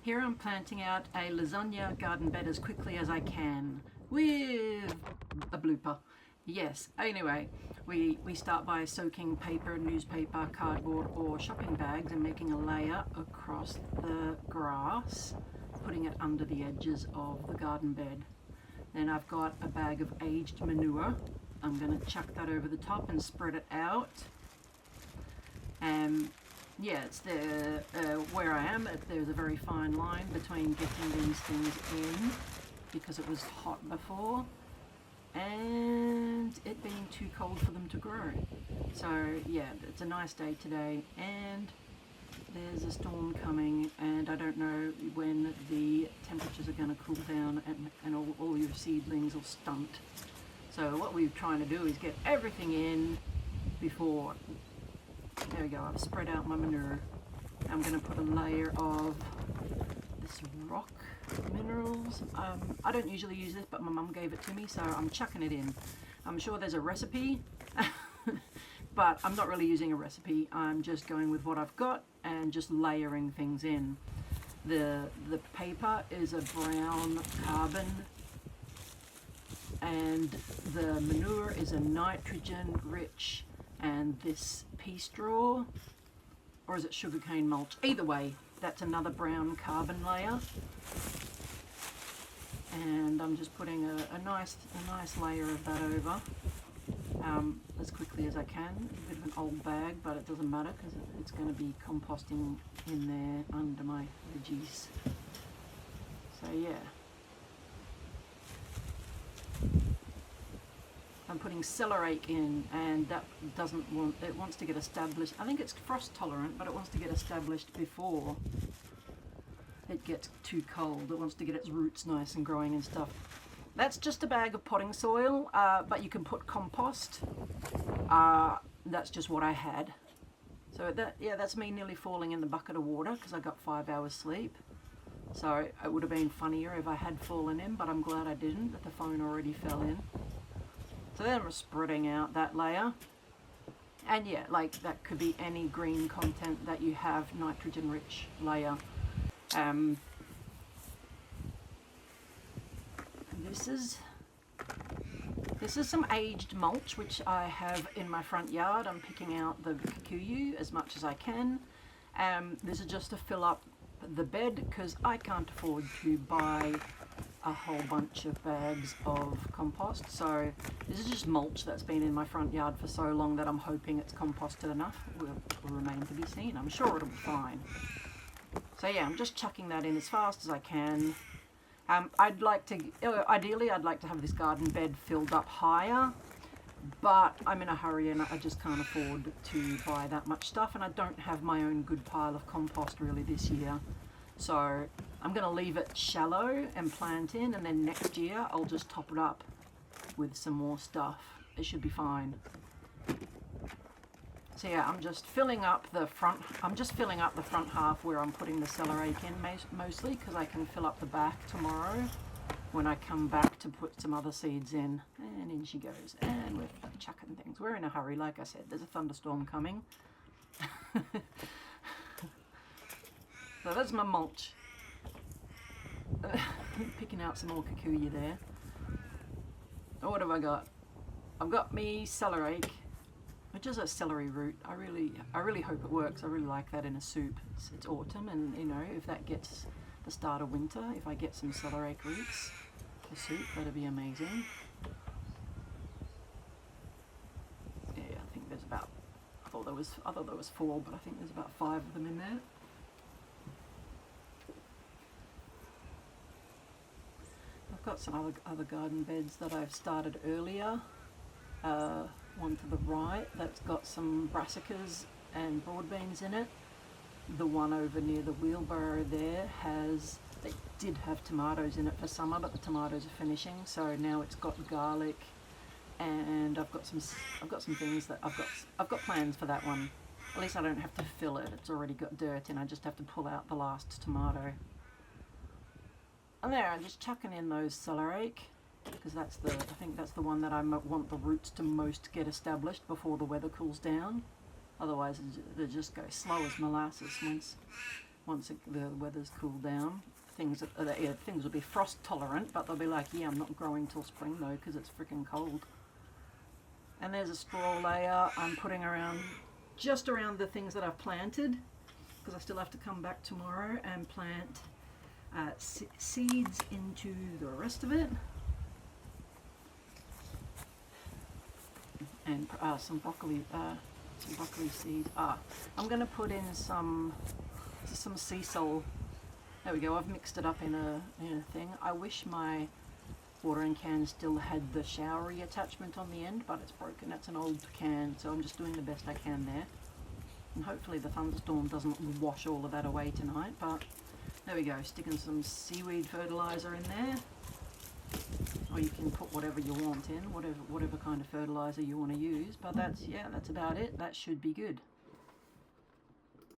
Here I'm planting out a lasagna garden bed as quickly as I can with a blooper. Yes, anyway, we start by soaking paper, newspaper, cardboard or shopping bags and making a layer across the grass, putting it under the edges of the garden bed. Then I've got a bag of aged manure. I'm going to chuck that over the top and spread it out. Yeah, it's the where I am, there's a very fine line between getting these things in because it was hot before and it being too cold for them to grow. So yeah, it's a nice day today and there's a storm coming and I don't know when the temperatures are going to cool down and all your seedlings will stunt. So what we're trying to do is get everything in before. There we go, I've spread out my manure. I'm going to put a layer of this rock minerals. I don't usually use this, but my mum gave it to me, so I'm chucking it in. I'm sure there's a recipe, but I'm not really using a recipe. I'm just going with what I've got and just layering things in. The paper is a brown carbon and the manure is a nitrogen rich, and this pea straw, or is it sugarcane mulch? Either way, that's another brown carbon layer. And I'm just putting a nice layer of that over as quickly as I can. A bit of an old bag, but it doesn't matter because it's going to be composting in there under my veggies. So yeah. I'm putting celeriac in, and that it wants to get established. I think it's frost tolerant, but it wants to get established before it gets too cold. It wants to get its roots nice and growing and stuff. That's just a bag of potting soil, but you can put compost. That's just what I had. So that's me nearly falling in the bucket of water because I got 5 hours sleep. So it would have been funnier if I had fallen in, but I'm glad I didn't, that the phone already fell in. So then we're spreading out that layer. And yeah, like that could be any green content that you have, nitrogen rich layer. This is some aged mulch which I have in my front yard. I'm picking out the kikuyu as much as I can. This is just to fill up the bed because I can't afford to buy a whole bunch of bags of compost. So this is just mulch that's been in my front yard for so long that I'm hoping it's composted enough. Will remain to be seen. I'm sure it'll be fine. So yeah, I'm just chucking that in as fast as I can. Ideally I'd like to have this garden bed filled up higher, but I'm in a hurry and I just can't afford to buy that much stuff, and I don't have my own good pile of compost really this year. So I'm going to leave it shallow and plant in, and then next year I'll just top it up with some more stuff. It should be fine. So yeah, I'm just filling up the front. I'm just filling up the front half where I'm putting the celeriac in mostly, because I can fill up the back tomorrow when I come back to put some other seeds in. And in she goes. And we're chucking things. We're in a hurry, like I said. There's a thunderstorm coming. So that's my mulch. Picking out some more kikuyu there. Oh, what have I got? I've got me celeriac, which is a celery root. I really hope it works. I really like that in a soup. It's autumn, and you know, if that gets the start of winter, if I get some celeriac roots for soup, that'd be amazing. Yeah, I think there's about, I thought there was 4, but I think there's about 5 of them in there. I've got some other garden beds that I've started earlier. One to the right that's got some brassicas and broad beans in it. The one over near the wheelbarrow there they did have tomatoes in it for summer, but the tomatoes are finishing, so now it's got garlic, and I've got some things that I've got plans for that one. At least I don't have to fill it. It's already got dirt in. I just have to pull out the last tomato. And there, I'm just chucking in those celeriac, because I think that's the one that I want the roots to most get established before the weather cools down. Otherwise, they just go slow as molasses once the weather's cooled down. Things will be frost tolerant, but they'll be like, yeah, I'm not growing till spring though because it's freaking cold. And there's a straw layer I'm putting around, just around the things that I've planted, because I still have to come back tomorrow and plant seeds into the rest of it. And some broccoli seed. I'm going to put in some sea salt. There we go. I've mixed it up in a thing. I wish my watering can still had the showery attachment on the end, but it's broken. It's an old can, so I'm just doing the best I can there. And hopefully the thunderstorm doesn't wash all of that away tonight. But there we go. Sticking some seaweed fertilizer in there. Or you can put whatever you want in, whatever kind of fertilizer you want to use. But that's about it. That should be good.